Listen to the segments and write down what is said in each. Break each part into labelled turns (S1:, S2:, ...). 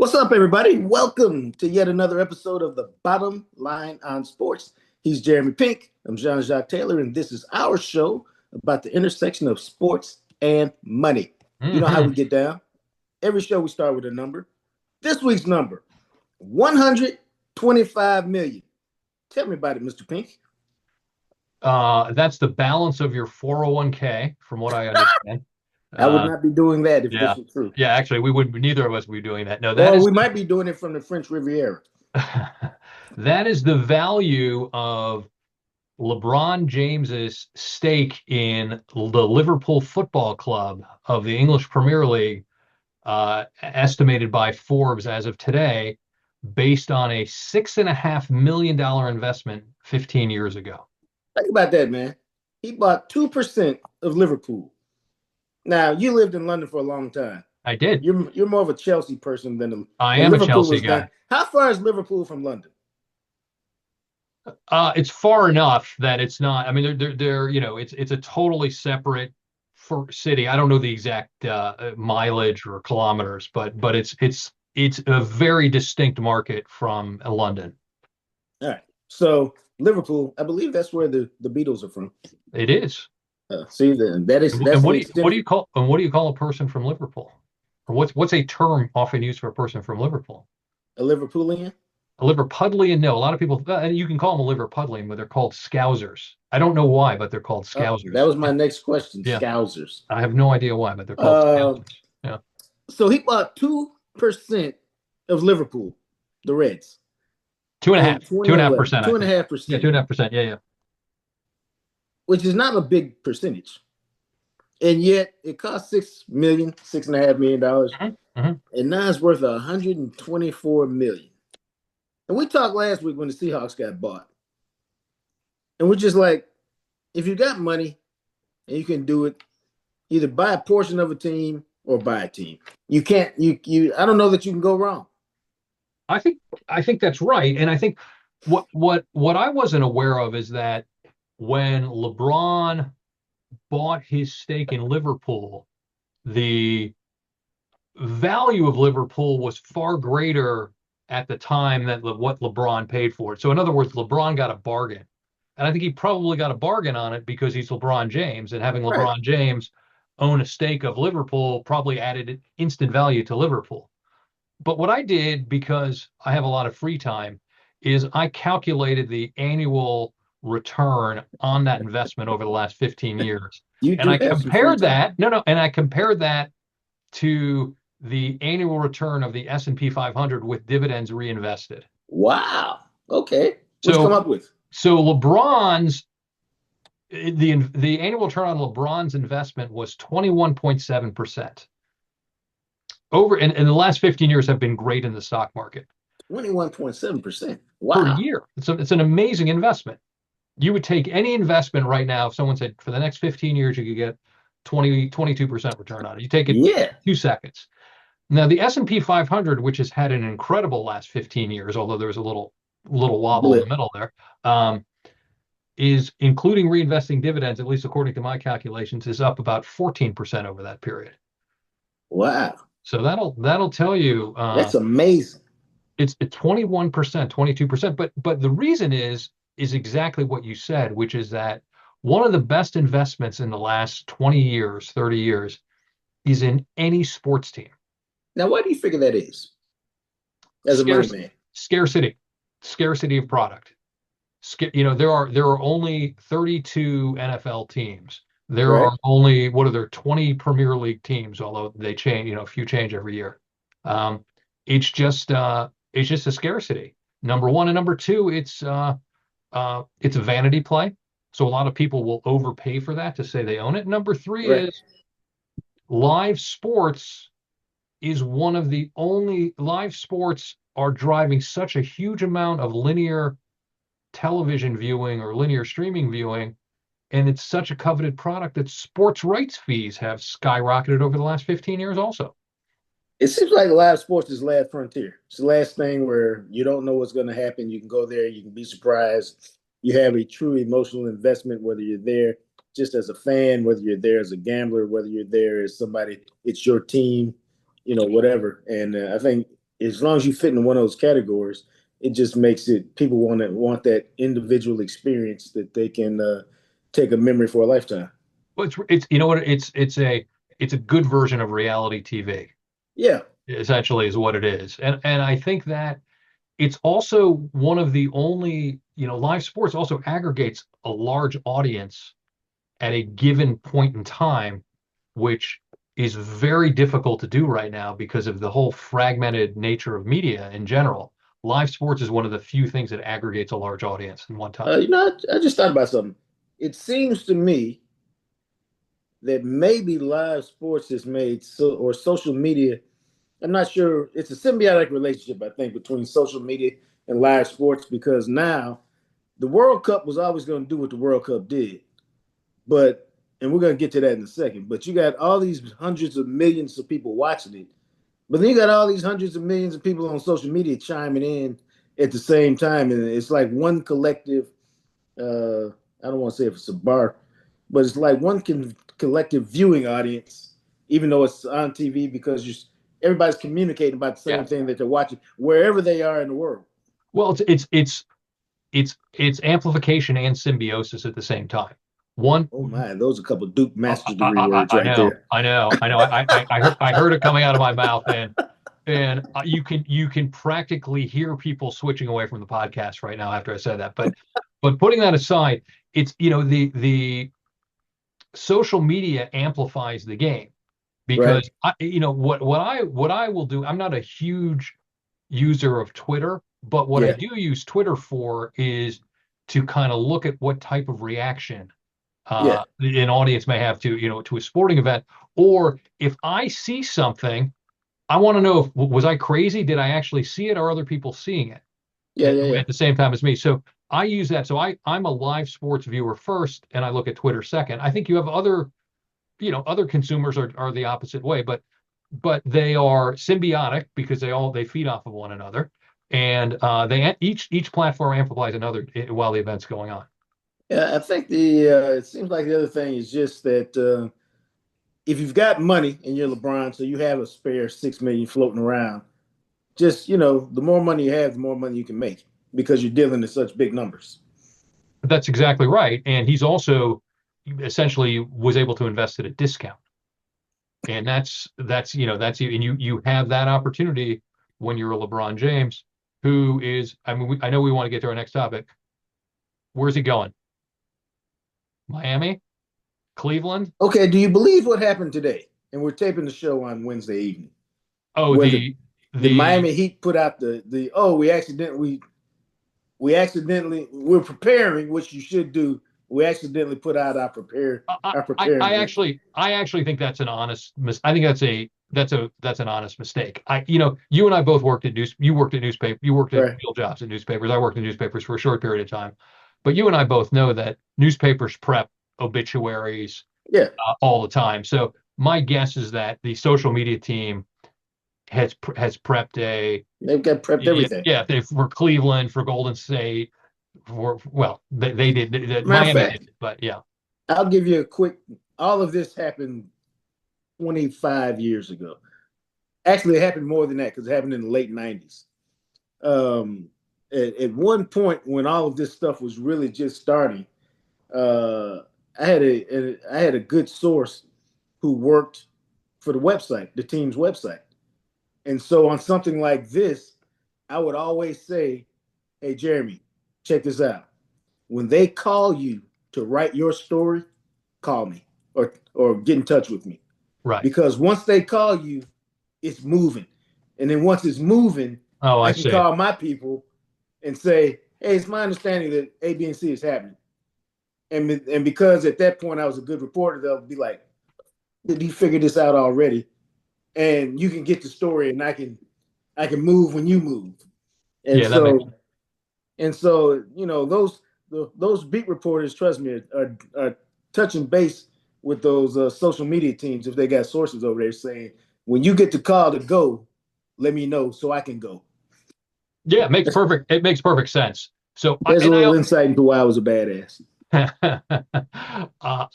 S1: What's up, everybody? Welcome to yet another episode of the Bottom Line on Sports. He's Jeremy Pink. I'm Jean-Jacques Taylor, and this is our show about the intersection of sports and money. You know how we get down. Every show we start with a number. This week's number, 125 million. Tell me about it, Mr. Pink.
S2: That's the balance of your 401k, from what I understand.
S1: I would not be doing that if
S2: Yeah.
S1: this was true.
S2: Yeah, actually, we would neither of us be doing that. No,
S1: Or we might be doing it from the French Riviera.
S2: that is the value of LeBron James's stake in the Liverpool Football Club of the English Premier League, estimated by Forbes as of today, based on a $6.5 million investment 15 years ago.
S1: Think about that, man. He bought 2% of Liverpool. Now, you lived in London for a long time.
S2: I did.
S1: You're more of a Chelsea person than
S2: I am a Chelsea guy.
S1: How far is Liverpool from London?
S2: It's far enough that it's not. I mean, they're it's a totally separate city. I don't know the exact mileage or kilometers, but it's a very distinct market from London.
S1: All right. So Liverpool, I believe that's where the Beatles are from.
S2: It is.
S1: See, that's
S2: and what do you call a person from Liverpool? Or what's a term often used for a person from Liverpool?
S1: A Liverpoolian?
S2: A Liverpudlian? No, a lot of people, and you can call them a Liverpudlian, but they're called Scousers. I don't know why, but they're called Scousers.
S1: That was my next question.
S2: Yeah.
S1: Scousers.
S2: I have no idea why, but they're called Scousers. Yeah.
S1: So he bought 2% of Liverpool, the Reds.
S2: 2.5%. 2.5%.
S1: 2.5%.
S2: Yeah, 2.5%. Yeah.
S1: Which is not a big percentage. And yet it cost $6.5 million.
S2: Mm-hmm.
S1: And now it's worth $124 million. And we talked last week when the Seahawks got bought. And we're just like, if you got money and you can do it, either buy a portion of a team or buy a team. You can't, I don't know that you can go wrong.
S2: I think that's right. And I think what I wasn't aware of is that when LeBron bought his stake in Liverpool, the value of Liverpool was far greater at the time than what LeBron paid for it. So in other words, LeBron got a bargain. And I think he probably got a bargain on it because he's LeBron James, and having LeBron James own a stake of Liverpool probably added instant value to Liverpool. But what I did, because I have a lot of free time, is I calculated the annual return on that investment over the last 15 years. And I compared that, and I compared that to the annual return of the S&P 500 with dividends reinvested.
S1: Wow. Okay. What's come up with?
S2: So LeBron's, the annual return on LeBron's investment was 21.7%. And the last 15 years have been great in the stock market.
S1: 21.7%. Wow.
S2: Per year. It's an amazing investment. You would take any investment right now. If someone said for the next 15 years, you could get 22% return on it. You take it 2 seconds. Now, the S&P 500, which has had an incredible last 15 years, although there was a little wobble in the middle there, is, including reinvesting dividends, at least according to my calculations, is up about 14% over that period.
S1: Wow.
S2: So that'll tell you.
S1: That's amazing.
S2: It's 21%, 22%. But the reason is exactly what you said, which is that one of the best investments in the last 20 years, 30 years, is in any sports team.
S1: Now, why do you figure that is? As a money man.
S2: Scarcity of product. There are only 32 NFL teams. There are only 20 Premier League teams, although they change. A few change every year. It's just a scarcity. Number one, and number two, it's a vanity play. So a lot of people will overpay for that to say they own it. Number three is live sports is one of the only live sports are driving such a huge amount of linear television viewing or linear streaming viewing. And it's such a coveted product that sports rights fees have skyrocketed over the last 15 years also.
S1: It seems like live sports is the last frontier. It's the last thing where you don't know what's going to happen. You can go there. You can be surprised. You have a true emotional investment, whether you're there just as a fan, whether you're there as a gambler, whether you're there as somebody, it's your team, whatever. And I think as long as you fit in one of those categories, it just makes it people want that individual experience that they can take a memory for a lifetime.
S2: Well, it's you know what it's a good version of reality TV,
S1: Yeah,
S2: essentially is what it is. And I think that it's also one of the only, live sports also aggregates a large audience at a given point in time, which is very difficult to do right now because of the whole fragmented nature of media in general. Live sports is one of the few things that aggregates a large audience in one time.
S1: I just thought about something. It seems to me that maybe live sports has made or social media. I'm not sure. It's a symbiotic relationship, I think, between social media and live sports because now the World Cup was always going to do what the World Cup did. But, and we're going to get to that in a second, but you got all these hundreds of millions of people watching it. But then you got all these hundreds of millions of people on social media chiming in at the same time. And it's like one collective, I don't want to say if it's a bar, but it's like collective viewing audience, even though it's on TV because everybody's communicating about the
S2: Yeah.
S1: same thing that they're watching wherever they are in the world.
S2: Well, it's amplification and symbiosis at the same time. One,
S1: Oh my, those are a couple of Duke
S2: I,
S1: master's degree words
S2: I
S1: right
S2: know,
S1: there.
S2: I know, I know. I heard it coming out of my mouth, and you can practically hear people switching away from the podcast right now after I said that. But putting that aside, it's the social media amplifies the game
S1: Right?
S2: because what I will do. I'm not a huge user of Twitter, but what I
S1: Yeah,
S2: do use Twitter for is to kind of look at what type of reaction
S1: yeah,
S2: an audience may have to a sporting event, or if I see something, I want to know if was I crazy? Did I actually see it? Or are other people seeing it
S1: yeah, yeah, yeah.
S2: at the same time as me? So I use that. So I'm a live sports viewer first, and I look at Twitter second. I think you have other consumers are the opposite way, but they are symbiotic because they feed off of one another, and they each platform amplifies another while the event's going on.
S1: Yeah, I think it seems like the other thing is just that if you've got money and you're LeBron, so you have a spare 6 million floating around, just the more money you have, the more money you can make because you're dealing in such big numbers.
S2: That's exactly right. And he's also essentially was able to invest at a discount. And that's you, and you have that opportunity when you're a LeBron James, who is, I mean, I know we want to get to our next topic. Where's he going? Miami? Cleveland?
S1: Okay, do you believe what happened today? And we're taping the show on Wednesday evening,
S2: Oh,
S1: where the
S2: the
S1: Miami Heat put out the oh we accidentally we're preparing, which you should do. We accidentally put out
S2: I,
S1: our
S2: I
S1: preparing
S2: I
S1: link.
S2: actually think that's an honest I think that's an honest mistake. You and I both worked at you worked at
S1: Right?
S2: real jobs at newspapers. I worked in newspapers for a short period of time. But you and I both know that newspapers prep obituaries
S1: Yeah,
S2: all the time. So my guess is that the social media team has prepped
S1: they've got prepped
S2: yeah,
S1: everything.
S2: yeah, for Cleveland, for Golden State, well, they did,
S1: Matter of
S2: Miami did,
S1: fact,
S2: but yeah.
S1: I'll give you a quick. All of this happened 25 years ago. Actually, it happened more than that because it happened in the late 90s. Um, at one point, when all of this stuff was really just starting, uh, I had a good source who worked for the website, the team's website. And so on something like this, I would always say, "Hey, Jeremy, check this out. When they call you to write your story, call me or get in touch with me
S2: Right.
S1: because once they call you, it's moving, and then once it's moving,
S2: Oh, I
S1: I can
S2: see.
S1: call my people and say, "Hey, it's my understanding that A, B, and C is happening." And because at that point I was a good reporter, they'll be like, "Did he figure this out already?" And you can get the story, and I can move when you move. And
S2: Yeah, that makes
S1: so and so those beat reporters, trust me, are touching base with those social media teams if they got sources over there saying, when you get the call to go, let me know so I can go.
S2: yeah, it makes perfect sense. So
S1: There's a little insight into why I was a badass.
S2: uh,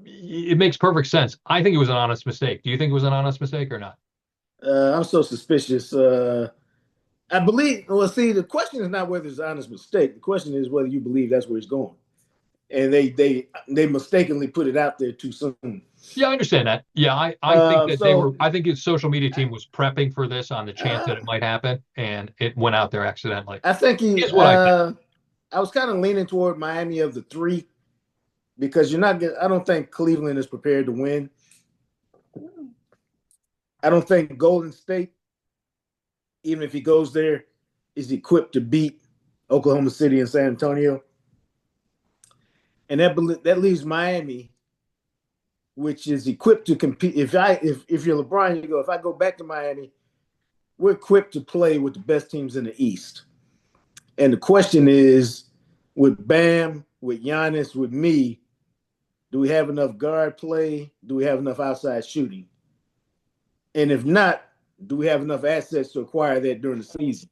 S2: it makes perfect sense. I think it was an honest mistake. Do you think it was an honest mistake or not?
S1: I'm so suspicious. I believe. Well, see, the question is not whether it's an honest mistake. The question is whether you believe that's where he's going. And they mistakenly put it out there too soon.
S2: Yeah, I understand that. Yeah, I think that they were.
S1: So
S2: I think his social media team was prepping for this on the chance that it might happen, and it went out there accidentally.
S1: I think he.
S2: Is what I think.
S1: I was kind of leaning toward Miami of the three because you're not. I don't think Cleveland is prepared to win. I don't think Golden State, even if he goes there, is equipped to beat Oklahoma City and San Antonio. And that leaves Miami, which is equipped to compete. If you're LeBron, you go. If I go back to Miami, we're equipped to play with the best teams in the East. And the question is, with Bam, with Giannis, with me, do we have enough guard play? Do we have enough outside shooting? And if not, do we have enough assets to acquire that during the season?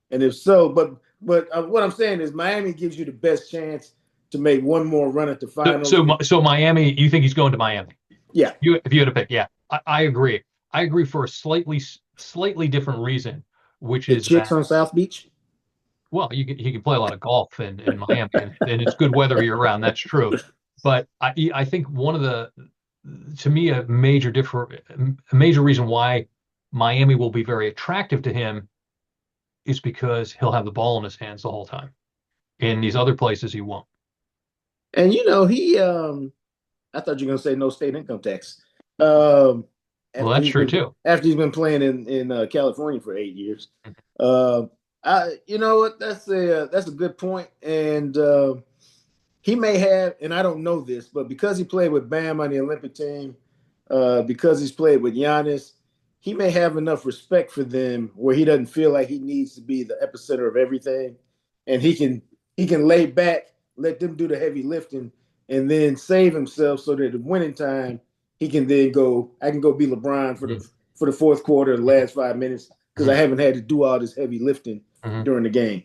S1: And if so, but what I'm saying is Miami gives you the best chance to make one more run at the
S2: So,
S1: finals.
S2: so, so Miami, you think he's going to Miami?
S1: Yeah.
S2: If you had to pick, yeah, I agree. I agree for a slightly different reason, which
S1: The
S2: is
S1: chicks
S2: that
S1: on South Beach.
S2: well, he can play a lot of golf in Miami, and it's good weather year round. That's true. But I think one of the to me a major reason why Miami will be very attractive to him is because he'll have the ball in his hands the whole time. In these other places, he won't.
S1: And he I thought you were gonna say no state income tax. Um
S2: Well,
S1: after
S2: that's
S1: he's
S2: true
S1: been
S2: too.
S1: after he's been playing in California for 8 years. Uh, I you know what that's a good point, and he may have, and I don't know this, but because he played with Bam on the Olympic team, because he's played with Giannis, he may have enough respect for them where he doesn't feel like he needs to be the epicenter of everything, and he can lay back, let them do the heavy lifting, and then save himself so that at winning time he can then go. I can go be LeBron for
S2: Mhm.
S1: the fourth quarter, the last 5 minutes, because I
S2: Mhm.
S1: haven't had to do all this heavy lifting
S2: Mhm.
S1: during the game.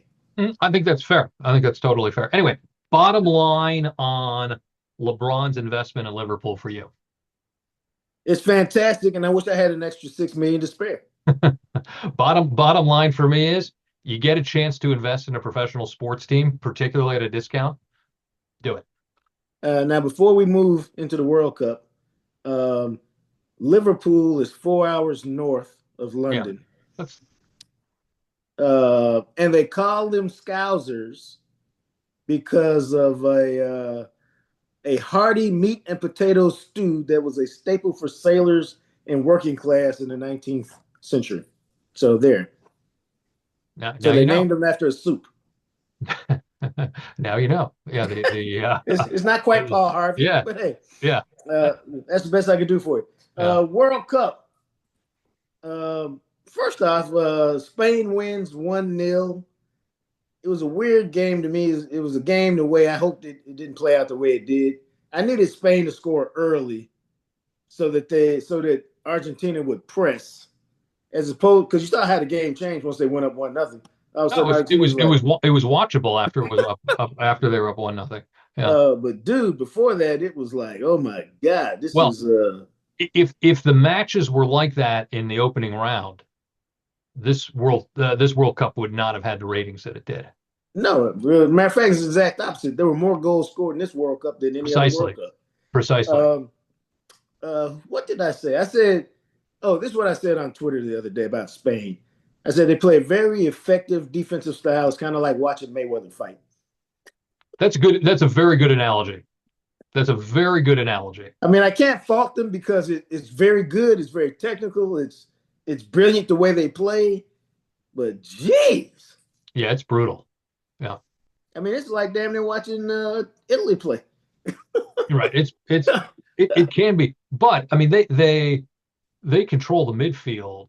S2: I think that's fair. I think that's totally fair. Anyway, bottom line on LeBron's investment in Liverpool for you.
S1: It's fantastic, and I wish I had an extra 6 million to spare.
S2: Bottom line for me is you get a chance to invest in a professional sports team, particularly at a discount, do it.
S1: Now, before we move into the World Cup, um, Liverpool is 4 hours north of
S2: Yeah.
S1: London,
S2: That's
S1: and they call them Scousers because of a hearty meat and potato stew that was a staple for sailors and working class in the 19th century. So there.
S2: now
S1: So they
S2: you know.
S1: named them after a soup.
S2: Now you know. Yeah, the
S1: It's not quite Paul Harvey,
S2: yeah,
S1: but hey,
S2: yeah,
S1: uh, that's the best I can do for you.
S2: yeah.
S1: World Cup. First off, Spain wins 1-0. It was a weird game to me. It was a game the way I hoped it didn't play out the way it did. I needed Spain to score early so that Argentina would press, as opposed because you saw how the game changed once they went up 1-0. All of a
S2: No,
S1: sudden, Argentina was like,
S2: it was watchable after it was up after they were up 1-0. Yeah.
S1: but dude, before that, it was like, oh my god, this
S2: Well,
S1: is
S2: if the matches were like that in the opening round, this World Cup would not have had the ratings that it did.
S1: no. Matter of fact, it's the exact opposite. There were more goals scored in this World Cup than any other World
S2: Precisely,
S1: Cup.
S2: precisely.
S1: Um, what did I say? I said, oh, this is what I said on Twitter the other day about Spain. I said they play a very effective defensive style. It's kind of like watching Mayweather fight.
S2: That's good. That's a very good analogy. That's a very good analogy.
S1: I mean, I can't fault them because it's very good. It's very technical. It's brilliant the way they play. But jeez,
S2: Yeah, it's brutal. Yeah,
S1: I mean, it's like damn near watching Italy play.
S2: you're right. It can be, but I mean they control the midfield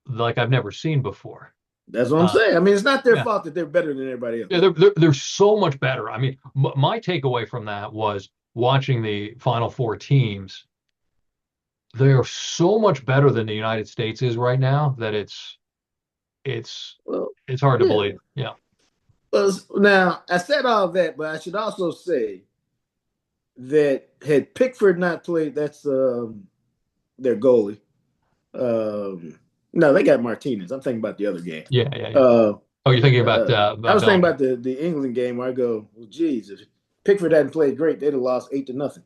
S2: like I've never seen before.
S1: That's what I'm
S2: Uh,
S1: saying. I mean, it's not their
S2: yeah,
S1: fault that they're better than everybody
S2: yeah,
S1: else.
S2: they're so much better. I mean, my takeaway from that was watching the Final Four teams. They are so much better than the United States is right now that it's
S1: Well,
S2: it's hard to
S1: yeah.
S2: believe. Yeah.
S1: Well, now I said all that, but I should also say that had Pickford not played, that's their goalie. No, they got Martinez. I'm thinking about the other game.
S2: Yeah, yeah, yeah.
S1: Uh,
S2: Oh, you're thinking
S1: I
S2: about
S1: was thinking
S2: Belgium.
S1: about the England game where I go, well, geez, if Pickford hadn't played great, they'd have lost 8-0.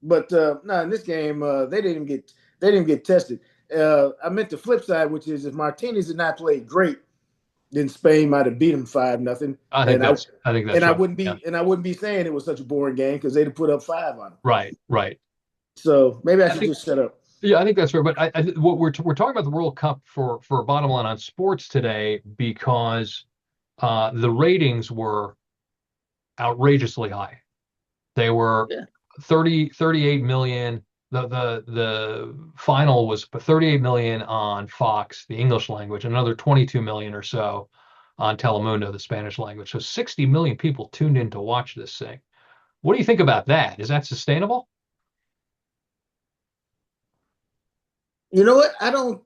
S1: But no, in this game, they didn't get tested. I meant the flip side, which is if Martinez had not played great, then Spain might have beat them 5-0, and
S2: I think that's right. Yeah.
S1: I wouldn't be saying it was such a boring game because they'd have put up five on them.
S2: Right, right.
S1: So maybe I
S2: I
S1: should
S2: think
S1: just shut up.
S2: yeah, I think that's fair. But what we're talking about the World Cup for a bottom line on sports today because the ratings were outrageously high. They were
S1: Yeah,
S2: 38 million. The final was 38 million on Fox, the English language, another 22 million or so on Telemundo, the Spanish language. So 60 million people tuned in to watch this thing. What do you think about that? Is that sustainable?
S1: you know what? I don't.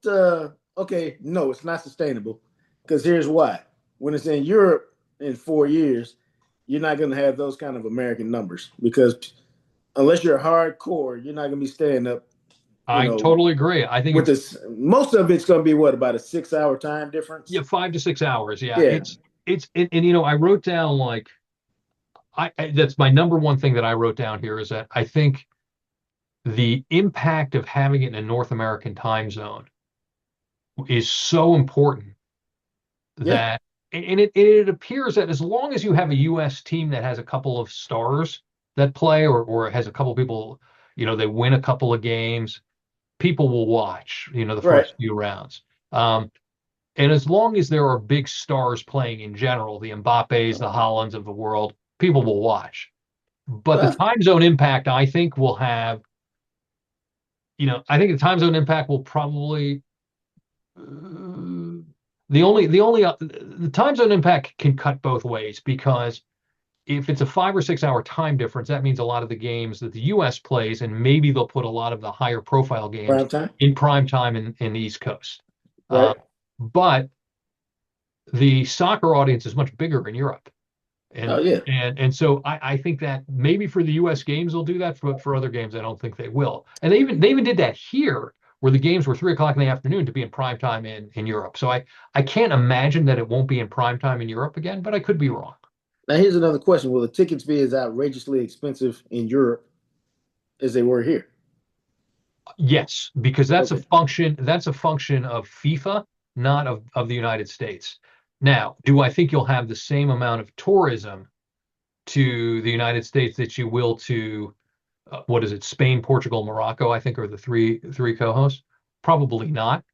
S1: Okay, no, it's not sustainable because here's why. When it's in Europe in 4 years, you're not going to have those kind of American numbers because unless you're hardcore, you're not going to be staying up. You
S2: I
S1: know,
S2: totally agree. I think
S1: with
S2: it's
S1: this, most of it's going to be what about a 6 hour time
S2: yeah,
S1: difference?
S2: 5 to 6 hours. Yeah,
S1: Yeah,
S2: and you know, I wrote down like that's my number one thing that I wrote down here is that I think the impact of having it in a North American time zone is so important
S1: yeah,
S2: that and it appears that as long as you have a US team that has a couple of stars that play or has a couple of people, you know, they win a couple of games, people will watch, you know, the
S1: right.
S2: first few rounds. Um, and as long as there are big stars playing in general, the Mbappes, the Hollands of the world, people will watch. But the
S1: Well,
S2: time zone impact, I think, will have, you know, I think the time zone impact will probably the time zone impact can cut both ways because if it's a 5 or 6 hour time difference, that means a lot of the games that the U.S. plays, and maybe they'll put a lot of the higher profile games
S1: prime time,
S2: in prime time in the East Coast.
S1: right?
S2: But the soccer audience is much bigger in Europe.
S1: Oh
S2: And
S1: yeah.
S2: and so I think that maybe for the U.S. games they'll do that, but for other games I don't think they will. And they even did that here, where the games were 3 o'clock in the afternoon to be in prime time in Europe. So I can't imagine that it won't be in prime time in Europe again, but I could be wrong.
S1: Now here's another question: will the tickets be as outrageously expensive in Europe as they were here?
S2: Yes, because
S1: Okay.
S2: that's a function of FIFA, not of the United States. Now, do I think you'll have the same amount of tourism to the United States that you will to what is it, Spain, Portugal, Morocco, I think are the three co-hosts. Probably not.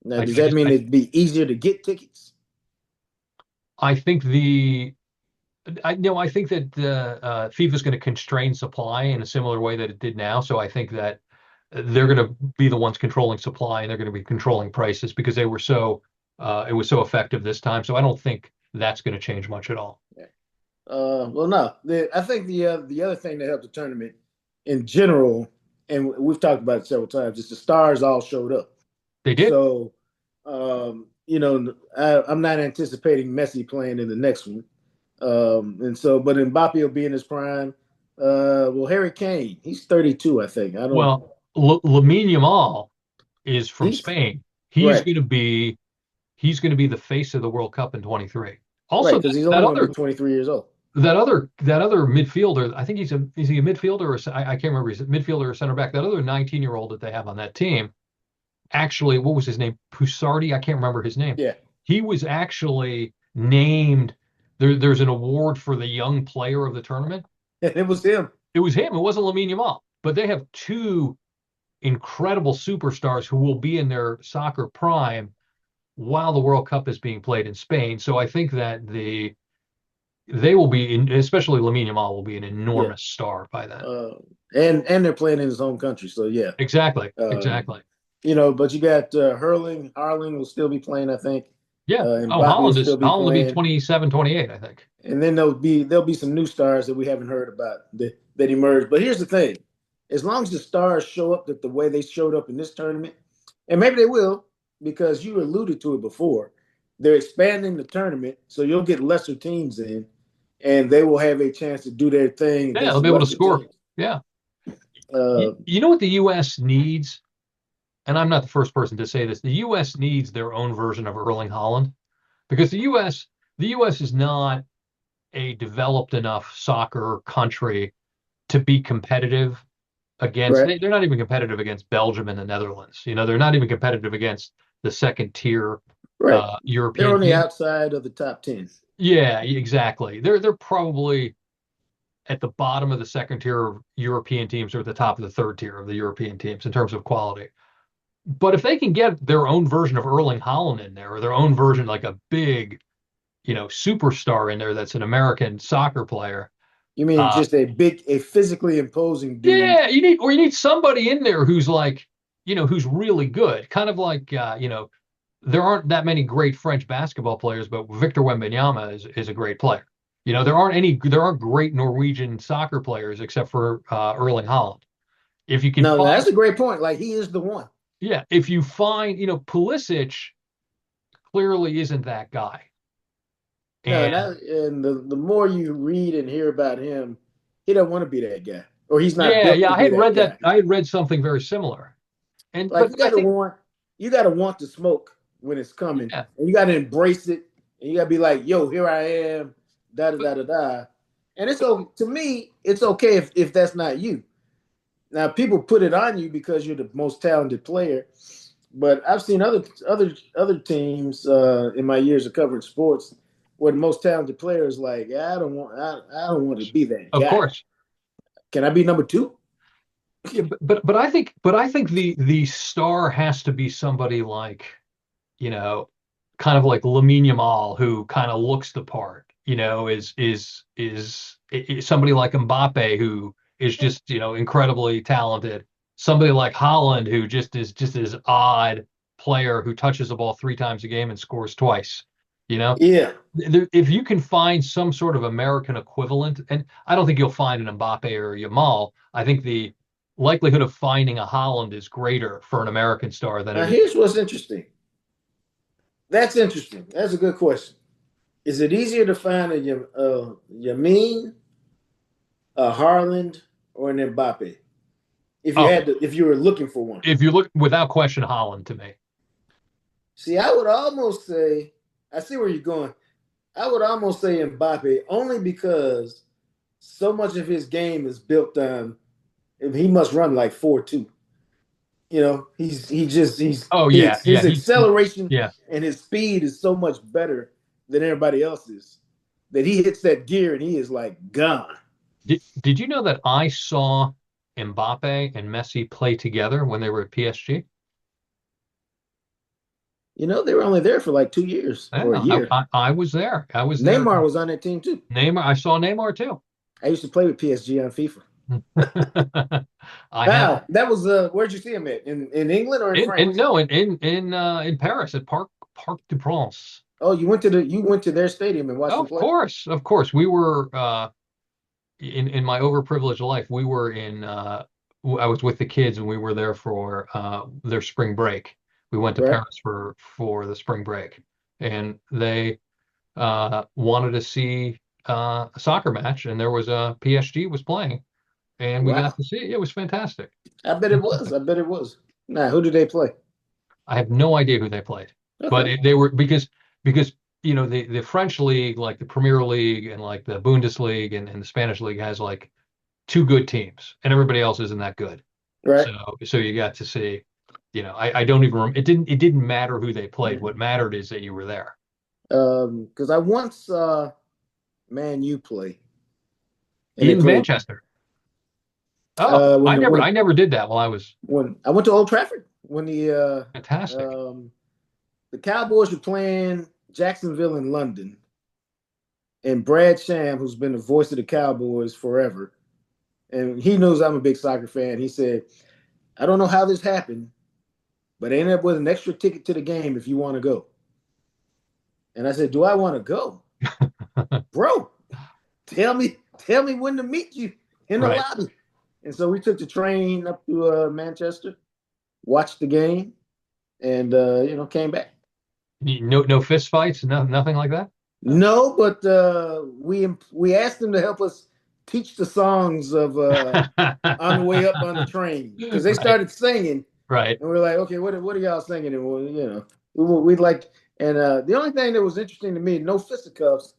S1: Now,
S2: I,
S1: does
S2: I
S1: that
S2: just
S1: mean it'd be easier to get tickets?
S2: I think the I no I think that FIFA is going to constrain supply in a similar way that it did now. So I think that they're going to be the ones controlling supply and they're going to be controlling prices because they were so it was so effective this time. So I don't think that's going to change much at all.
S1: Yeah. Well, no. I think the other thing that helped the tournament in general, and we've talked about it several times, is the stars all showed up.
S2: They did.
S1: So, I'm not anticipating Messi playing in the next one. And so, but Mbappe will be in his prime. Well, Harry Kane, he's 32, I think. I don't.
S2: Well, Lamine Yamal is from
S1: He's
S2: Spain. He's
S1: right,
S2: going to be he's going to be the face of the World Cup in 23.
S1: right,
S2: Also,
S1: because he's only
S2: that
S1: going to be
S2: other
S1: 23 years old.
S2: that other midfielder, I think is he a midfielder or I can't remember. He's a midfielder or center back. That other 19-year-old that they have on that team, actually, what was his name? Pusardi. I can't remember his name.
S1: Yeah,
S2: He was actually named. There's an award for the young player of the tournament.
S1: and it was him.
S2: It was him. It wasn't Lamine Yamal. But they have two incredible superstars who will be in their soccer prime while the World Cup is being played in Spain. So I think that they will be, especially Lamine Yamal, will be an
S1: Yeah,
S2: enormous star by then.
S1: uh, and they're playing in his home country, so yeah.
S2: Exactly,
S1: Um,
S2: exactly.
S1: but you got Harling will still be playing, I think,
S2: Yeah.
S1: and
S2: Oh,
S1: Mbappe will still be
S2: Holland will be
S1: playing,
S2: 27, 28, I think.
S1: and then there'll be some new stars that we haven't heard about that emerge. But here's the thing: as long as the stars show up that the way they showed up in this tournament, and maybe they will, because you alluded to it before, they're expanding the tournament, so you'll get lesser teams in, and they will have a chance to do their thing
S2: Yeah,
S1: against
S2: they'll
S1: the
S2: be able to
S1: lesser
S2: score.
S1: teams.
S2: Yeah.
S1: Uh,
S2: You know what the U.S. needs? and I'm not the first person to say this, the U.S. needs their own version of Erling Haaland because the U.S. is not a developed enough soccer country to be competitive against.
S1: Right.
S2: They're not even competitive against Belgium and the Netherlands. They're not even competitive against the second tier
S1: Right. They're
S2: European
S1: on the
S2: teams.
S1: outside of the top 10.
S2: Yeah, exactly. They're probably at the bottom of the second tier of European teams or at the top of the third tier of the European teams in terms of quality. But if they can get their own version of Erling Haaland in there, or their own version, like a big, superstar in there that's an American soccer player,
S1: You mean
S2: uh,
S1: just a physically imposing dude?
S2: yeah, you need somebody in there who's like, who's really good. Kind of like, there aren't that many great French basketball players, but Victor Wembanyama is a great player. There aren't great Norwegian soccer players except for Erling Haaland. If you can
S1: No,
S2: find,
S1: that's a great point. Like he is the one.
S2: yeah, if you find, Pulisic clearly isn't that guy.
S1: No,
S2: And
S1: and the more you read and hear about him, he don't want to be that guy, or he's not
S2: yeah,
S1: built
S2: yeah,
S1: to
S2: I
S1: be
S2: had
S1: that
S2: read that.
S1: guy.
S2: I had read something very similar. And
S1: Like
S2: but I think,
S1: you gotta want the smoke when it's coming,
S2: yeah,
S1: and you gotta embrace it, and you gotta be like, "Yo, here I am," da da da da da. And it's okay to me. It's okay if that's not you. Now people put it on you because you're the most talented player, but I've seen other teams in my years of covering sports where the most talented player is like, I don't want to be that
S2: of
S1: guy.
S2: course.
S1: Can I be number two?
S2: Yeah, but I think the star has to be somebody like, you know, kind of like Lamine Yamal, who kind of looks the part, is somebody like Mbappe, who is just, incredibly talented. Somebody like Holland, who just is just this odd player who touches the ball three times a game and scores twice. You know,
S1: Yeah.
S2: if you can find some sort of American equivalent, and I don't think you'll find an Mbappe or Yamal, I think the likelihood of finding a Holland is greater for an American star than
S1: Now
S2: it is.
S1: here's what's interesting. That's interesting. That's a good question. Is it easier to find a Yamin, a Harland, or an Mbappe?
S2: Oh,
S1: If you were looking for one.
S2: if you look, without question, Holland to me.
S1: See, I would almost say, I see where you're going. I would almost say Mbappe only because so much of his game is built on he must run like 4-2. You know,
S2: Oh yeah,
S1: his
S2: yeah,
S1: acceleration
S2: yeah.
S1: and his speed is so much better than everybody else's that he hits that gear and he is like gone.
S2: Did you know that I saw Mbappe and Messi play together when they were at PSG?
S1: You know, they were only there for like 2 years or a
S2: Yeah,
S1: year.
S2: I was there. I was there.
S1: Neymar was on that team too.
S2: Neymar, I saw Neymar too.
S1: I used to play with PSG on FIFA.
S2: I have
S1: Wow, that was where'd you see him at? In England or in
S2: in
S1: France?
S2: no in Paris at Parc du Prince.
S1: Oh, you went to their stadium and watched them
S2: Of
S1: play?
S2: course, of course. We were in my overprivileged life. We were in I was with the kids and we were there for their spring break. We went to
S1: Right?
S2: Paris for the spring break, and they wanted to see a soccer match, and there was a PSG was playing, and we got
S1: Wow.
S2: to see it. It was fantastic.
S1: I bet it was. I bet it was. Now, who did they play?
S2: I have no idea who they played, but
S1: Okay.
S2: they were because the French league, like the Premier League and like the Bundesliga and the Spanish league, has like two good teams, and everybody else isn't that good.
S1: Right.
S2: So you got to see, I don't even remember. It didn't matter who they played. What mattered is that you were there.
S1: Because I once saw Man U play, and they
S2: In
S1: played
S2: Manchester. Oh,
S1: when
S2: I never did that while I was
S1: when I went to Old Trafford when
S2: fantastic.
S1: the Cowboys were playing Jacksonville in London, and Brad Sham, who's been the voice of the Cowboys forever, and he knows I'm a big soccer fan. He said, "I don't know how this happened, but I ended up with an extra ticket to the game if you want to go." And I said, "Do I want to go, bro? Tell me when to meet you in the
S2: Right.
S1: lobby." And so we took the train up to Manchester, watched the game, and came back.
S2: No fist fights, nothing like that.
S1: No, but we asked them to help us teach the songs of on the way up on the train because they
S2: Right.
S1: started singing,
S2: Right.
S1: And we're like, okay, what are y'all thinking? And we'd like, and the only thing that was interesting to me, no fisticuffs,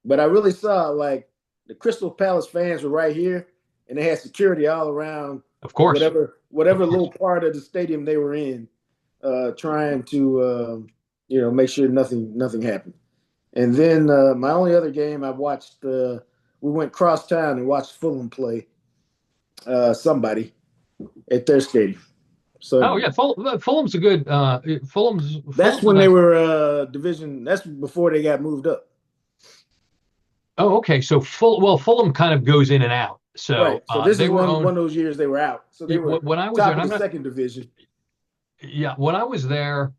S1: but I really saw like the Crystal Palace fans were right here, and they had security all around
S2: Of course.
S1: whatever
S2: Of course.
S1: little part of the stadium they were in, trying to make sure nothing happened. And then my only other game I watched, we went cross town and watched Fulham play somebody at their stadium.
S2: Oh
S1: So
S2: yeah, Fulham's a good
S1: that's
S2: Fulham's a
S1: when they
S2: nice.
S1: were division. That's before they got moved up.
S2: Oh, okay. So Fulham kind of goes in and out.
S1: Right.
S2: So
S1: So this
S2: they
S1: is
S2: were
S1: one
S2: owned
S1: of those years they were out. So they were
S2: when I was there,
S1: top
S2: and
S1: of
S2: I'm
S1: the
S2: not.
S1: second division.
S2: Yeah, when I was there,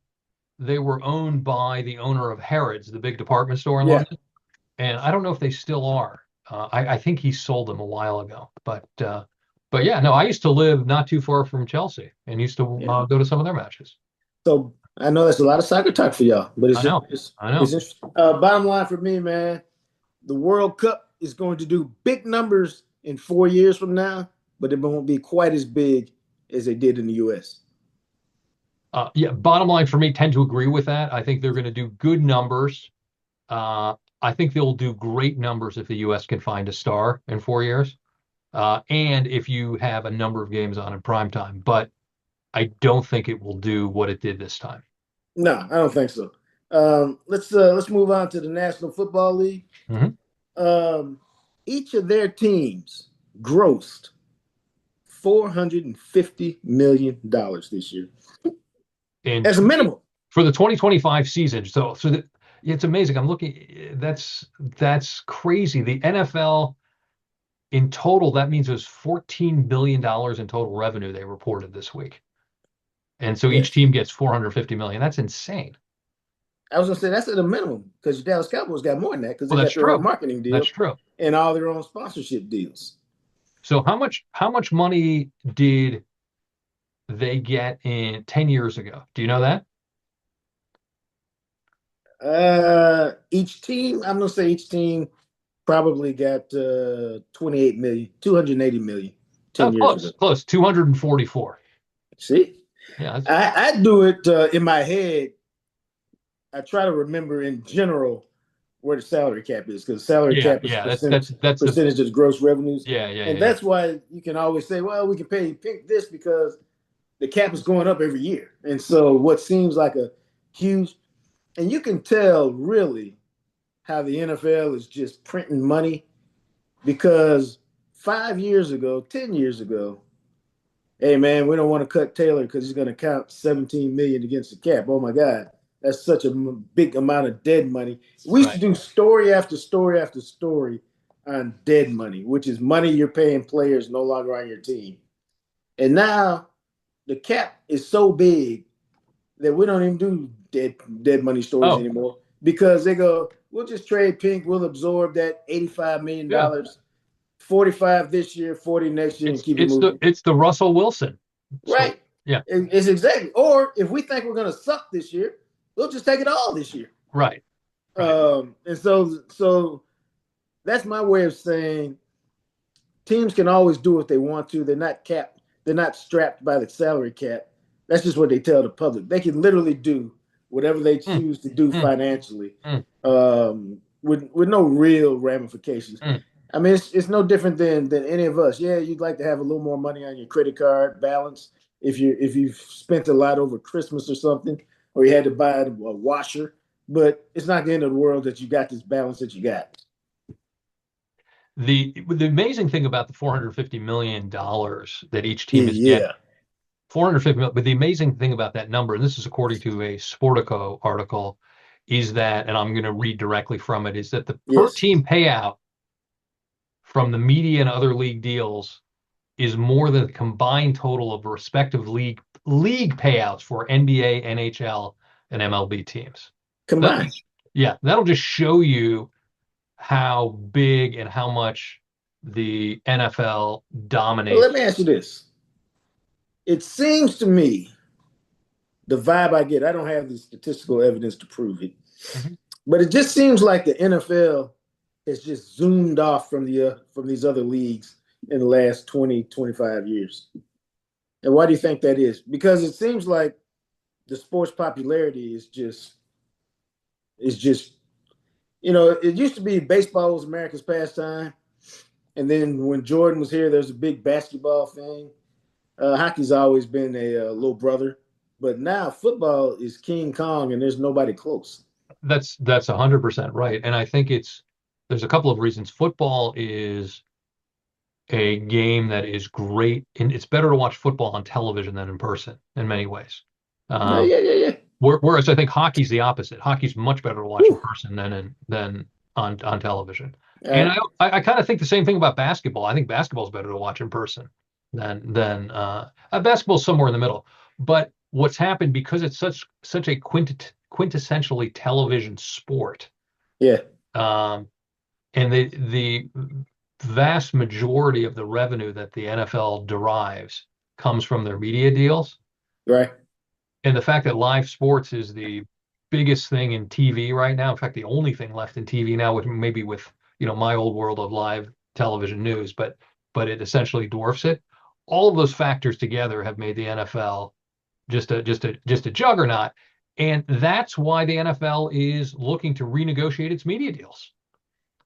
S2: they were owned by the owner of Harrods, the big department store in
S1: Yeah.
S2: London, and I don't know if they still are. I think he sold them a while ago, but yeah, no, I used to live not too far from Chelsea and used to
S1: Yeah.
S2: go to some of their matches.
S1: So I know that's a lot of soccer talk for y'all, but
S2: I know, I
S1: it's
S2: know.
S1: interesting. Bottom line for me, man, the World Cup is going to do big numbers in 4 years from now, but it won't be quite as big as they did in the U.S.
S2: Yeah, bottom line for me, tend to agree with that. I think they're going to do good numbers. I think they'll do great numbers if the U.S. can find a star in 4 years, and if you have a number of games on in prime time. But I don't think it will do what it did this time.
S1: No, I don't think so. Let's move on to the National Football League.
S2: Hmm.
S1: Um, each of their teams grossed $450 million this year
S2: In
S1: as a
S2: 20
S1: minimum.
S2: for the 2025 season. It's amazing. I'm looking. That's crazy. The NFL in total, that means it was $14 billion in total revenue they reported this week. And so each
S1: Yes,
S2: team gets 450 million. That's insane.
S1: I was gonna say that's at a minimum because the Dallas Cowboys got more than that because they
S2: Well, that's
S1: got their own
S2: true.
S1: marketing
S2: That's
S1: deal
S2: true.
S1: and all their own sponsorship deals.
S2: So how much money did they get in 10 years ago? Do you know that?
S1: I'm gonna say each team probably got 28 million, 280 million
S2: Oh,
S1: 10 years ago.
S2: close, close. 244.
S1: See,
S2: Yeah.
S1: I do it in my head. I try to remember in general where the salary cap is because salary
S2: Yeah,
S1: cap is
S2: yeah. That's the
S1: percentage of the gross revenues,
S2: yeah, yeah,
S1: and
S2: yeah, yeah.
S1: that's why you can always say, well, we can pay Pink this because the cap is going up every year, and so what seems like a huge, and you can tell really how the NFL is just printing money because 5 years ago, 10 years ago, hey man, we don't want to cut Taylor because he's going to count 17 million against the cap. Oh my God, that's such a big amount of dead money. We used to
S2: Right.
S1: do story after story after story on dead money, which is money you're paying players no longer on your team. And now the cap is so big that we don't even do dead money stories
S2: Oh,
S1: anymore because they go, we'll just trade Pink, we'll absorb that $85
S2: yeah.
S1: million, 45 this year, 40 next year, and
S2: It's
S1: keep it
S2: it's the
S1: moving.
S2: it's the Russell Wilson story.
S1: Right.
S2: Yeah.
S1: It's exactly. Or if we think we're going to suck this year, we'll just take it all this year.
S2: Right. Right.
S1: And so that's my way of saying teams can always do what they want to. They're not capped. They're not strapped by the salary cap. That's just what they tell the public. They can literally do whatever they
S2: Mm,
S1: choose to do
S2: mm,
S1: financially,
S2: mm,
S1: with no real ramifications.
S2: mm.
S1: I mean, it's no different than any of us. Yeah, you'd like to have a little more money on your credit card balance if you've spent a lot over Christmas or something, or you had to buy a washer. But it's not the end of the world that you got this balance that you got.
S2: The amazing thing about the $450 million that each team is getting,
S1: Yeah.
S2: 450 million, but the amazing thing about that number, and this is according to a Sportico article, is that, and I'm going to read directly from it, is that the per
S1: Yes.
S2: team payout from the media and other league deals is more than the combined total of respective league payouts for NBA, NHL, and MLB teams. That,
S1: Combined.
S2: yeah, that'll just show you how big and how much the NFL
S1: Well, let
S2: dominates.
S1: me ask you this. It seems to me the vibe I get, I don't have the statistical evidence to prove it,
S2: Mhm.
S1: but it just seems like the NFL has just zoomed off from these other leagues in the last 20, 25 years. And why do you think that is? Because it seems like the sports popularity is just it used to be baseball was America's pastime, and then when Jordan was here, there's a big basketball thing. Hockey's always been a little brother, but now football is King Kong, and there's nobody close.
S2: That's 100% right. And I think there's a couple of reasons. Football is a game that is great, and it's better to watch football on television than in person in many ways.
S1: Yeah,
S2: Um,
S1: yeah, yeah, yeah.
S2: whereas I think hockey's the opposite. Hockey's much better to watch in
S1: Whew.
S2: person than on television.
S1: All
S2: And
S1: right.
S2: I kind of think the same thing about basketball. I think basketball's better to watch in person than basketball's somewhere in the middle. But what's happened because it's such a quintessentially television sport,
S1: Yeah.
S2: um, and the vast majority of the revenue that the NFL derives comes from their media deals.
S1: Right.
S2: And the fact that live sports is the biggest thing in TV right now, in fact, the only thing left in TV now, with maybe with my old world of live television news, but it essentially dwarfs it. All of those factors together have made the NFL just a juggernaut, and that's why the NFL is looking to renegotiate its media deals.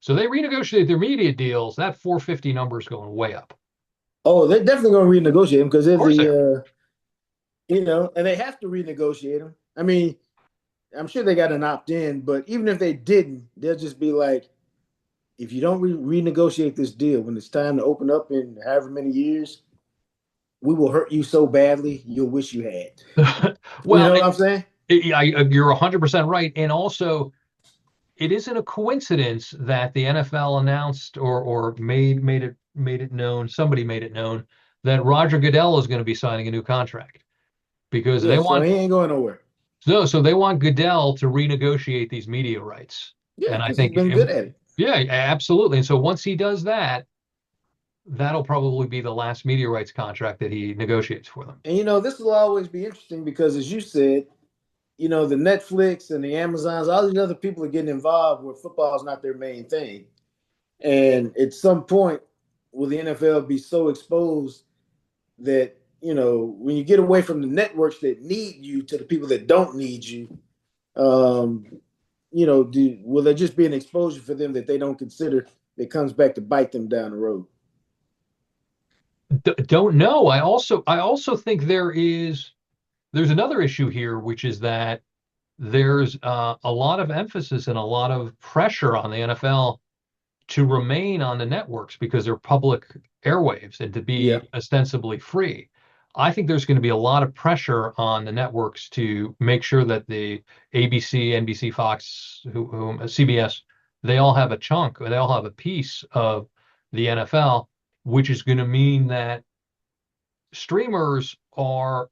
S2: So they renegotiate their media deals. That 450 number is going way up.
S1: Oh, they're definitely going to renegotiate them because they're
S2: Of course they are.
S1: and they have to renegotiate them. I mean, I'm sure they got an opt in, but even if they didn't, they'll just be like, if you don't renegotiate this deal when it's time to open up in however many years, we will hurt you so badly you'll wish you had. You
S2: Well,
S1: know what I'm saying?
S2: you're 100% right. And also, it isn't a coincidence that the NFL announced or made it known, somebody made it known that Roger Goodell is going to be signing a new contract because
S1: Yeah, so he ain't going nowhere.
S2: so they want Goodell to renegotiate these media rights.
S1: Yeah,
S2: And I
S1: because he's
S2: think,
S1: been good at it.
S2: yeah, absolutely. And so once he does that, that'll probably be the last media rights contract that he negotiates for them.
S1: And this will always be interesting because, as you said, the Netflix and the Amazons, all these other people are getting involved where football is not their main thing. And at some point, will the NFL be so exposed that, when you get away from the networks that need you to the people that don't need you, um, will there just be an exposure for them that they don't consider that comes back to bite them down the road?
S2: Don't know. I also think there's another issue here, which is that there's a lot of emphasis and a lot of pressure on the NFL to remain on the networks because they're public airwaves and to
S1: Yeah,
S2: be ostensibly free. I think there's going to be a lot of pressure on the networks to make sure that the ABC, NBC, Fox, CBS, they all have a chunk, or they all have a piece of the NFL, which is going to mean that streamers are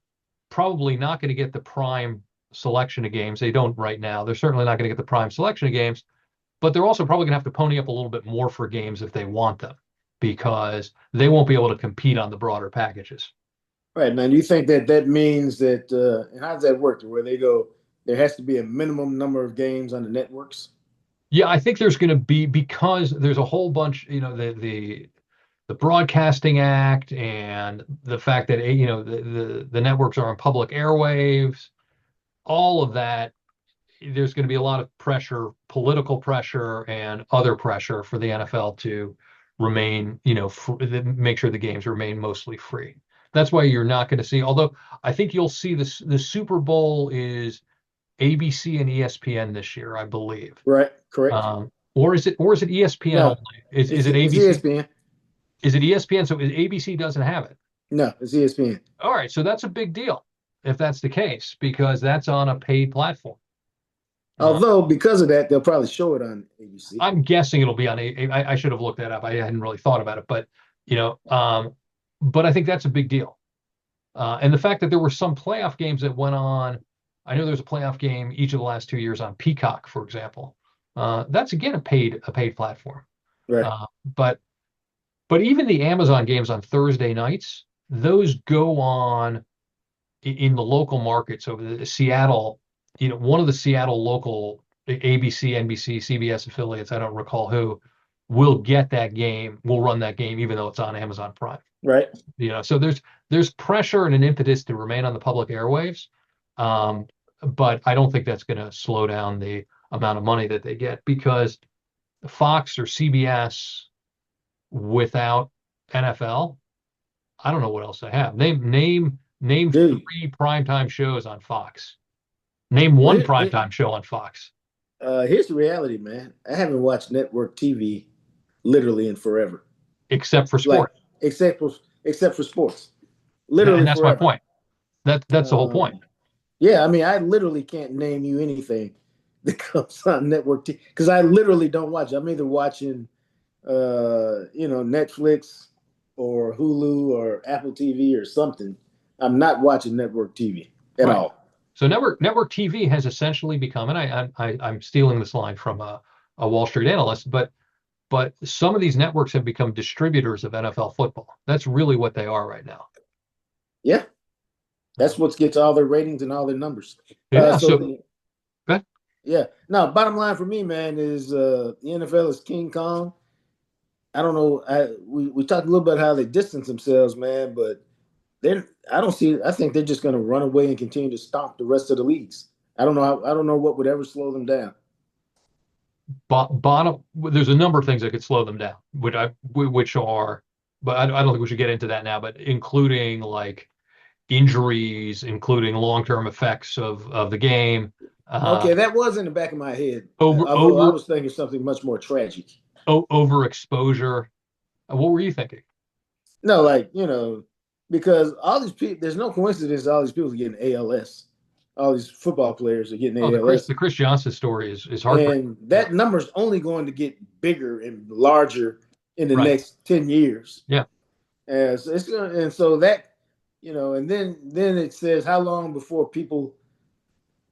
S2: probably not going to get the prime selection of games. They don't right now. They're certainly not going to get the prime selection of games, but they're also probably going to have to pony up a little bit more for games if they want them because they won't be able to compete on the broader packages.
S1: right. Now, do you think that that means that, and how does that work? Where they go, there has to be a minimum number of games on the networks?
S2: Yeah, I think there's going to be because there's a whole bunch, the Broadcasting Act and the fact that the networks are on public airwaves, all of that. There's going to be a lot of pressure, political pressure and other pressure for the NFL to remain, make sure the games remain mostly free. That's why you're not going to see, although I think you'll see this, the Super Bowl is ABC and ESPN this year, I believe.
S1: Right. Correct.
S2: Or is it ESPN
S1: No,
S2: only? Is it
S1: it's
S2: ABC?
S1: ESPN.
S2: Is it ESPN? So ABC doesn't have it.
S1: No, it's ESPN.
S2: All right, so that's a big deal if that's the case because that's on a paid platform. Uh,
S1: Although because of that, they'll probably show it on ABC.
S2: I'm guessing it'll be on I should have looked that up. I hadn't really thought about it, but you know, um, but I think that's a big deal. And the fact that there were some playoff games that went on, I know there's a playoff game each of the last 2 years on Peacock, for example. That's again a paid platform.
S1: Right.
S2: But even the Amazon games on Thursday nights, those go on in the local market. So the Seattle, one of the Seattle local ABC, NBC, CBS affiliates, I don't recall who, will get that game, will run that game, even though it's on Amazon Prime.
S1: Right.
S2: So there's pressure and an impetus to remain on the public airwaves, um, but I don't think that's going to slow down the amount of money that they get because Fox or CBS without NFL, I don't know what else they have. Name
S1: Dude.
S2: three primetime shows on Fox. Name
S1: Well,
S2: one primetime show on Fox,
S1: here's the reality, man. I haven't watched network TV literally in forever.
S2: except for
S1: Like
S2: sport.
S1: except for except for sports.
S2: And
S1: Literally
S2: that's my
S1: forever.
S2: point. That's the whole point.
S1: Yeah, I mean, I literally can't name you anything that comes on network TV because I literally don't watch. I'm either watching Netflix or Hulu or Apple TV or something. I'm not watching network TV at
S2: Right.
S1: all.
S2: So network TV has essentially become, and I'm stealing this line from a Wall Street analyst, but some of these networks have become distributors of NFL football. That's really what they are right now.
S1: Yeah, that's what gets all their ratings and all their numbers.
S2: Yeah.
S1: So
S2: So
S1: the
S2: but
S1: Yeah. Now, bottom line for me, man, is the NFL is King Kong. I don't know. We talked a little bit how they distance themselves, man, but they're I don't see. I think they're just going to run away and continue to stomp the rest of the leagues. I don't know what would ever slow them down.
S2: bottom, there's a number of things that could slow them down, which are, but I don't think we should get into that now. But including like injuries, including long-term effects of the game, uh,
S1: Okay, that was in the back of my head,
S2: over
S1: although I
S2: over
S1: was thinking something much more tragic.
S2: overexposure. What were you thinking?
S1: No, like because all these people, there's no coincidence. All these people are getting ALS. All these football players are getting
S2: Oh,
S1: ALS.
S2: the Chris Johnson story is heartbreaking.
S1: And
S2: Yeah.
S1: that number is only going to get bigger and larger in the
S2: Right.
S1: next 10 years.
S2: Yeah.
S1: So it's gonna, and so that, and then it says how long before people,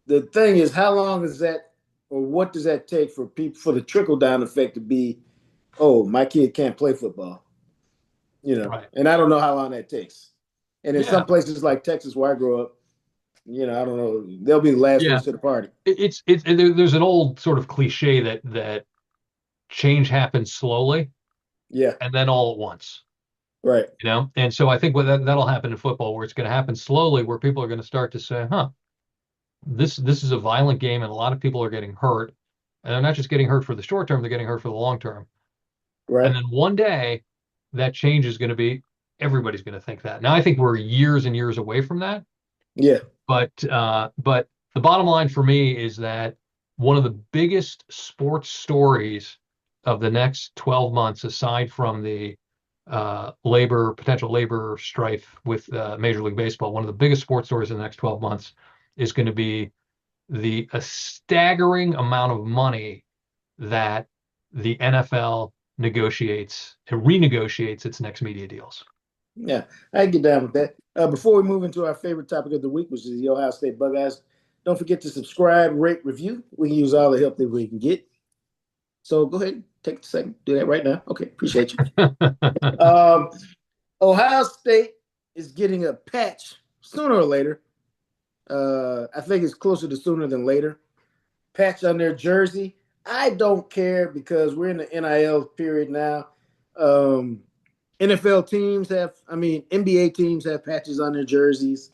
S1: the thing is, how long is that, or what does that take for people, for the trickle down effect to be, oh, my kid can't play football,
S2: Right.
S1: and I don't know how long that takes. And in
S2: Yeah.
S1: some places like Texas where I grew up, I don't know, they'll be the last
S2: Yeah.
S1: ones to the party.
S2: There's an old sort of cliche that change happens slowly
S1: Yeah,
S2: and then all at once.
S1: right.
S2: And so I think that'll happen in football, where it's going to happen slowly, where people are going to start to say, huh, this is a violent game and a lot of people are getting hurt, and they're not just getting hurt for the short term, they're getting hurt for the long term. And
S1: Right.
S2: then one day that change is going to be, everybody's going to think that. Now I think we're years and years away from that,
S1: Yeah.
S2: but the bottom line for me is that one of the biggest sports stories of the next 12 months, aside from the potential labor strife with Major League Baseball, one of the biggest sports stories in the next 12 months is going to be a staggering amount of money that the NFL renegotiates its next media deals.
S1: Yeah, I get down with that. Before we move into our favorite topic of the week, which is the Ohio State Buckeyes, don't forget to subscribe, rate, review. We can use all the help that we can get. So go ahead, take a second, do that right now. Okay, appreciate you. Um, Ohio State is getting a patch sooner or later. I think it's closer to sooner than later. Patch on their jersey. I don't care because we're in the NIL period now. Um, NBA teams have patches on their jerseys.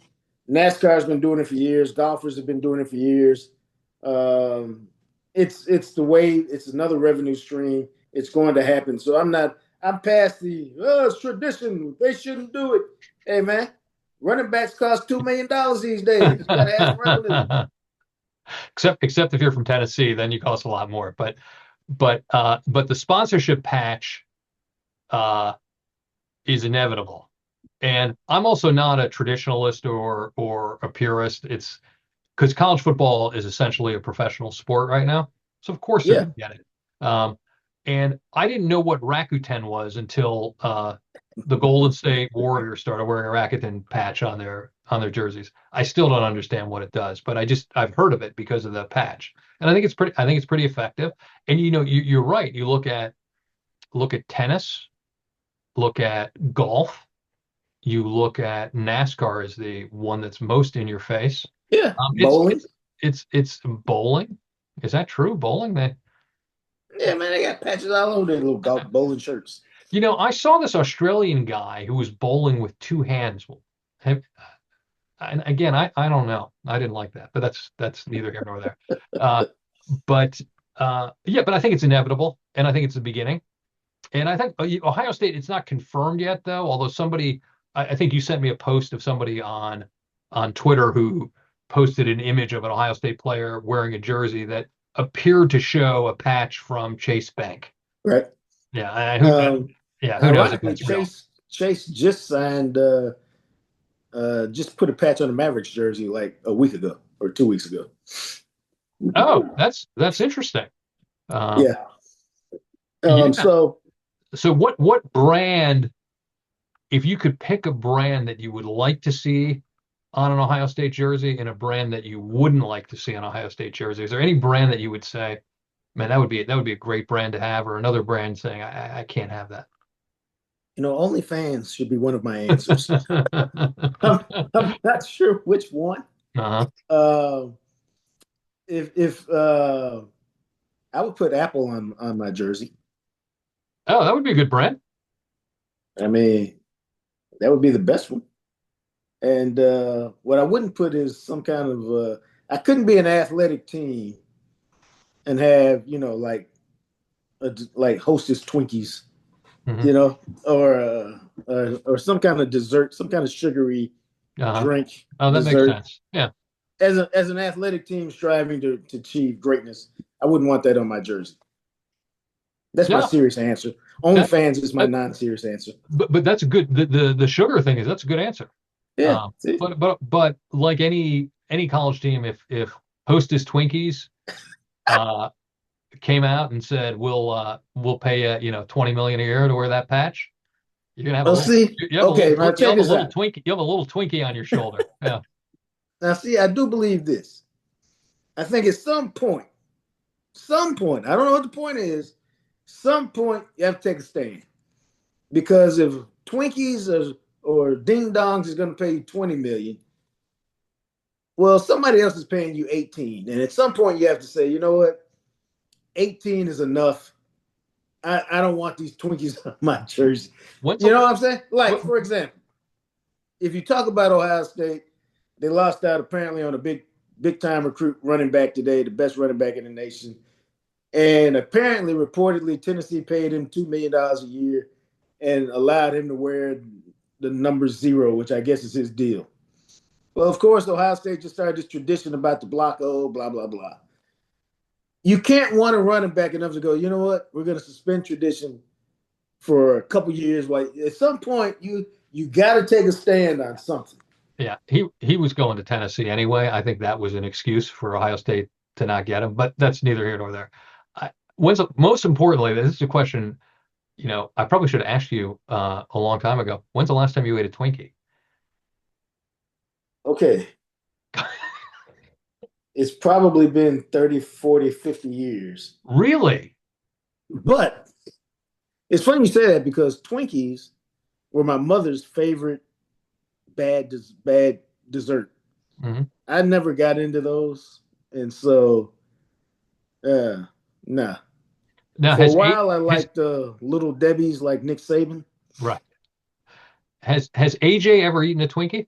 S1: NASCAR's been doing it for years. Golfers have been doing it for years. Um, it's the way. It's another revenue stream. It's going to happen. So I'm past it's tradition. They shouldn't do it. Hey man, running backs cost $2 million these days. You got to have some revenue.
S2: Except if you're from Tennessee, then you cost a lot more. But the sponsorship patch uh, is inevitable. And I'm also not a traditionalist or a purist. It's because college football is essentially a professional sport right now. So of course they're
S1: Yeah,
S2: going to get it. And I didn't know what Rakuten was until the Golden State Warriors started wearing a Rakuten patch on their jerseys. I still don't understand what it does, but I've heard of it because of the patch, and I think it's pretty effective. And you're right. You look at tennis, look at golf, you look at NASCAR as the one that's most in your face.
S1: yeah.
S2: Um, it's
S1: Bowling.
S2: it's it's it's bowling. Is that true? Bowling?
S1: Yeah, man, they got patches all over their little golf bowling shirts.
S2: I saw this Australian guy who was bowling with two hands. Have, and again, I don't know. I didn't like that, but that's neither here nor there. Uh, but yeah, but I think it's inevitable, and I think it's the beginning. And I think Ohio State, it's not confirmed yet, though. Although I think you sent me a post of somebody on Twitter who posted an image of an Ohio State player wearing a jersey that appeared to show a patch from Chase Bank.
S1: Right.
S2: Yeah,
S1: Um,
S2: who knows if
S1: Ironically,
S2: that's real?
S1: Chase just signed, just put a patch on the Mavericks jersey like a week ago or 2 weeks ago.
S2: Oh, that's interesting. Uh,
S1: Yeah.
S2: yeah.
S1: So
S2: So what brand, if you could pick a brand that you would like to see on an Ohio State jersey and a brand that you wouldn't like to see on Ohio State jersey, is there any brand that you would say, man, that would be a great brand to have, or another brand saying I can't have that?
S1: OnlyFans should be one of my answers. I'm, I'm not sure which one.
S2: Uh-huh.
S1: Uh, if I would put Apple on my jersey.
S2: Oh, that would be a good brand.
S1: I mean, that would be the best one. And what I wouldn't put is some kind of I couldn't be an athletic team and have like Hostess Twinkies,
S2: Hmm.
S1: you know, or some kind of dessert, some kind of sugary
S2: Uh-huh.
S1: drink
S2: Oh, that makes
S1: dessert.
S2: sense. Yeah.
S1: As an athletic team striving to achieve greatness, I wouldn't want that on my jersey. That's my
S2: No,
S1: serious answer.
S2: that,
S1: OnlyFans is my
S2: that
S1: non-serious answer.
S2: but that's a good the sugar thing is that's a good answer.
S1: Yeah, see?
S2: But like any college team, if Hostess Twinkies uh came out and said we'll pay you 20 million a year to wear that patch, you're gonna have a
S1: Oh,
S2: little
S1: see,
S2: you have a
S1: okay,
S2: little
S1: now
S2: you
S1: check
S2: have a
S1: this
S2: little
S1: out.
S2: Twinkie you have a little Twinkie on your shoulder. Yeah.
S1: Now, see, I do believe this. I think at some point, I don't know what the point is. Some point, you have to take a stand because if Twinkies or Ding Dongs is going to pay you 20 million, well, somebody else is paying you 18, and at some point, you have to say, you know what, 18 is enough. I don't want these Twinkies on my jersey.
S2: When's
S1: You
S2: the
S1: know what I'm saying? Like,
S2: what,
S1: for example, if you talk about Ohio State, they lost out apparently on a big time recruit running back today, the best running back in the nation. And apparently, reportedly, Tennessee paid him $2 million a year and allowed him to wear the number 0, which I guess is his deal. Well, of course, Ohio State just started this tradition about the block O, blah, blah, blah. You can't want to run it back enough to go, you know what? We're going to suspend tradition for a couple years. Like at some point, you got to take a stand on something.
S2: yeah, he was going to Tennessee anyway. I think that was an excuse for Ohio State to not get him, but that's neither here nor there. Most importantly, this is a question, I probably should have asked you a long time ago. When's the last time you ate a Twinkie?
S1: Okay, it's probably been 30, 40, 50 years.
S2: Really?
S1: But it's funny you say that because Twinkies were my mother's favorite bad dessert.
S2: Hmm.
S1: I never got into those, and so nah.
S2: Now
S1: For a
S2: has a
S1: while, I
S2: has
S1: liked Little Debbie's like Nick Saban.
S2: right. Has AJ ever eaten a Twinkie?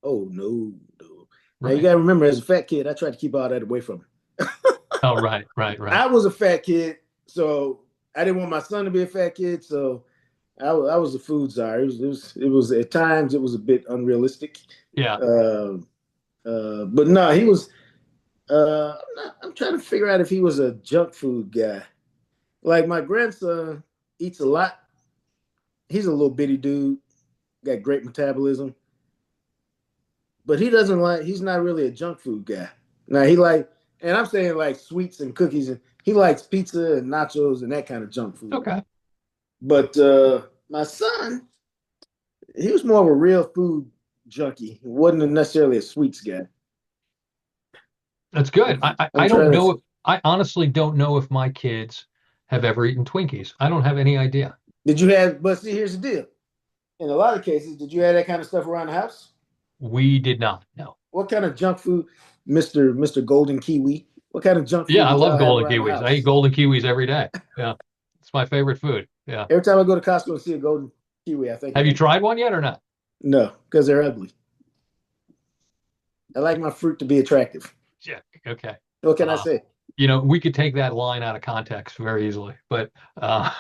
S1: Oh no, no. Now you
S2: Right.
S1: got to remember, as a fat kid, I tried to keep all that away from him.
S2: Oh, right, right, right.
S1: I was a fat kid, so I didn't want my son to be a fat kid. So I was a food czar. It was at times it was a bit unrealistic.
S2: Yeah.
S1: Uh, but no, he was. I'm trying to figure out if he was a junk food guy. Like my grandson eats a lot. He's a little bitty dude, got great metabolism, but he doesn't like. He's not really a junk food guy. Now and I'm saying like sweets and cookies, and he likes pizza and nachos and that kind of junk food.
S2: Okay.
S1: But my son, he was more of a real food junkie. He wasn't necessarily a sweets guy.
S2: That's good. I
S1: I'm
S2: don't
S1: trying
S2: know
S1: to.
S2: if I honestly don't know if my kids have ever eaten Twinkies. I don't have any idea.
S1: Did you have? But see, here's the deal. In a lot of cases, did you have that kind of stuff around the house?
S2: We did not. No.
S1: What kind of junk food, Mister Golden Kiwi? What kind of junk
S2: Yeah,
S1: food
S2: I
S1: did
S2: love
S1: y'all have
S2: golden
S1: around the
S2: kiwis. I eat
S1: house?
S2: golden kiwis every day. Yeah, it's my favorite food. Yeah.
S1: Every time I go to Costco and see a golden kiwi, I think of
S2: Have you
S1: you.
S2: tried one yet or not?
S1: No, because they're ugly. I like my fruit to be attractive.
S2: Yeah. Okay.
S1: What can I
S2: Uh,
S1: say?
S2: we could take that line out of context very easily, but uh,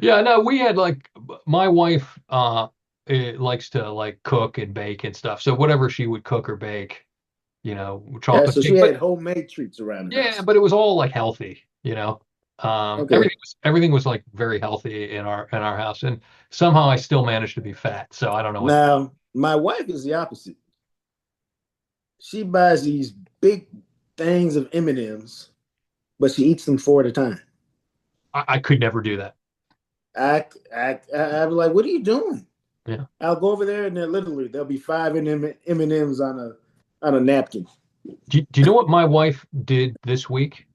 S2: yeah, no, we had like my wife likes to like cook and bake and stuff. So whatever she would cook or bake,
S1: Yeah,
S2: chocolate
S1: so she
S2: cake, but
S1: had homemade treats around the
S2: yeah,
S1: house.
S2: but it was all like healthy.
S1: Okay.
S2: Everything was like very healthy in our house, and somehow I still managed to be fat. So I don't know what to do.
S1: Now, my wife is the opposite. She buys these big things of M&Ms, but she eats them four at a time.
S2: I could never do that.
S1: I'm like, what are you doing?
S2: Yeah.
S1: I'll go over there and there'll be five M&Ms on a napkin.
S2: Do you know what my wife did this week?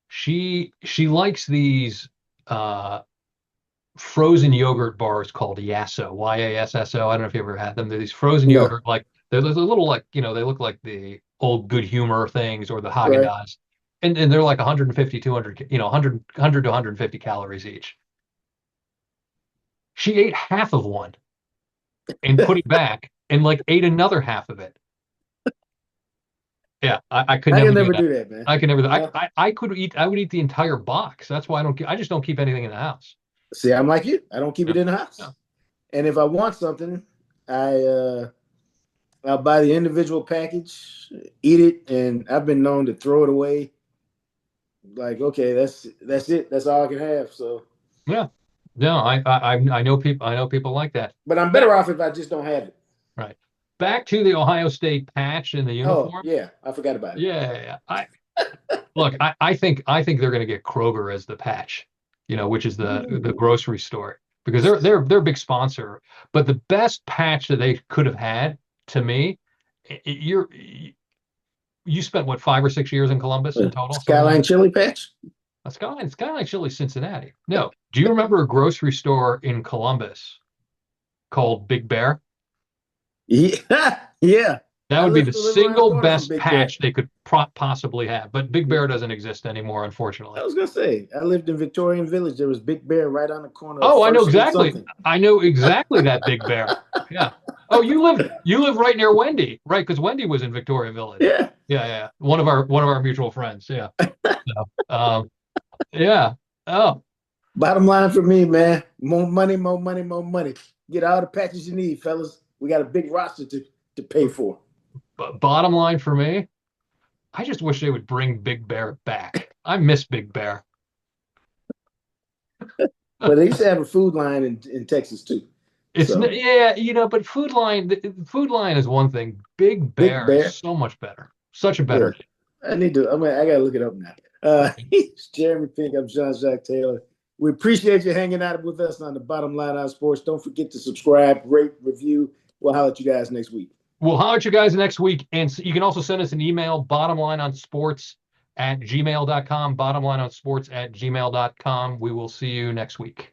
S2: She likes these uh frozen yogurt bars called Yasso, Yasso. I don't know if you ever had them. They're these frozen
S1: No,
S2: yogurt, like they're a little like, they look like the old Good Humor things or the
S1: right?
S2: Haagen-Dazs. And they're like 150, 200, 100 to 150 calories each. She ate half of one and put it back and like ate another half of it. Yeah, I could
S1: I
S2: never
S1: can
S2: do
S1: never
S2: that.
S1: do that, man.
S2: I could never.
S1: No.
S2: I would eat the entire box. That's why I just don't keep anything in the house.
S1: See, I'm like you. I don't keep
S2: Yeah.
S1: it in the
S2: Yeah.
S1: house. And if I want something, I I'll buy the individual package, eat it, and I've been known to throw it away. Like, okay, that's it. That's all I can have. So,
S2: Yeah. No, I know people like that.
S1: but I'm better
S2: Back,
S1: off if I just don't have it.
S2: right. Back to the Ohio State patch in the
S1: Oh
S2: uniform.
S1: yeah, I forgot about it.
S2: Yeah, yeah, yeah. I think they're going to get Kroger as the patch, which is the
S1: Ooh.
S2: grocery store because they're a big sponsor. But the best patch that they could have had to me, you spent what 5 or 6 years in Columbus in total, something like
S1: Skyline
S2: that.
S1: chili patch.
S2: It's kind of like Chili Cincinnati. No, do you remember a grocery store in Columbus called Big Bear?
S1: Yeah, yeah.
S2: That
S1: I
S2: would be the
S1: live around the
S2: single
S1: corner from
S2: best
S1: Big Bear.
S2: patch they could possibly have. But Big Bear doesn't exist anymore,
S1: I
S2: unfortunately.
S1: was gonna say I lived in Victorian Village. There was Big Bear right on the corner of
S2: Oh, I know
S1: First and
S2: exactly.
S1: something.
S2: I know exactly that Big Bear. Yeah. Oh, you live right near Wendy, right? Because Wendy was in Victoria Village.
S1: Yeah.
S2: Yeah, yeah. One of our mutual friends. Yeah. So, yeah. Oh,
S1: Bottom line for me, man, more money, more money, more money. Get all the patches you need, fellas. We got a big roster to pay for.
S2: but bottom line for me, I just wish they would bring Big Bear back. I miss Big Bear.
S1: But they used to have a food line in Texas too. So
S2: Yeah, but Food Line is one thing. Big
S1: Big
S2: Bear is
S1: Bear,
S2: so much better. Such a
S1: yeah.
S2: better.
S1: I gotta look it up now. It's Jeremy Pink. I'm Jean Jacques Taylor. We appreciate you hanging out with us on the Bottom Line on Sports. Don't forget to subscribe, rate, review. We'll holler at you guys next week.
S2: We'll holler at you guys next week. And you can also send us an email, bottomlineonsports@gmail.com, bottomlineonsports@gmail.com. We will see you next week.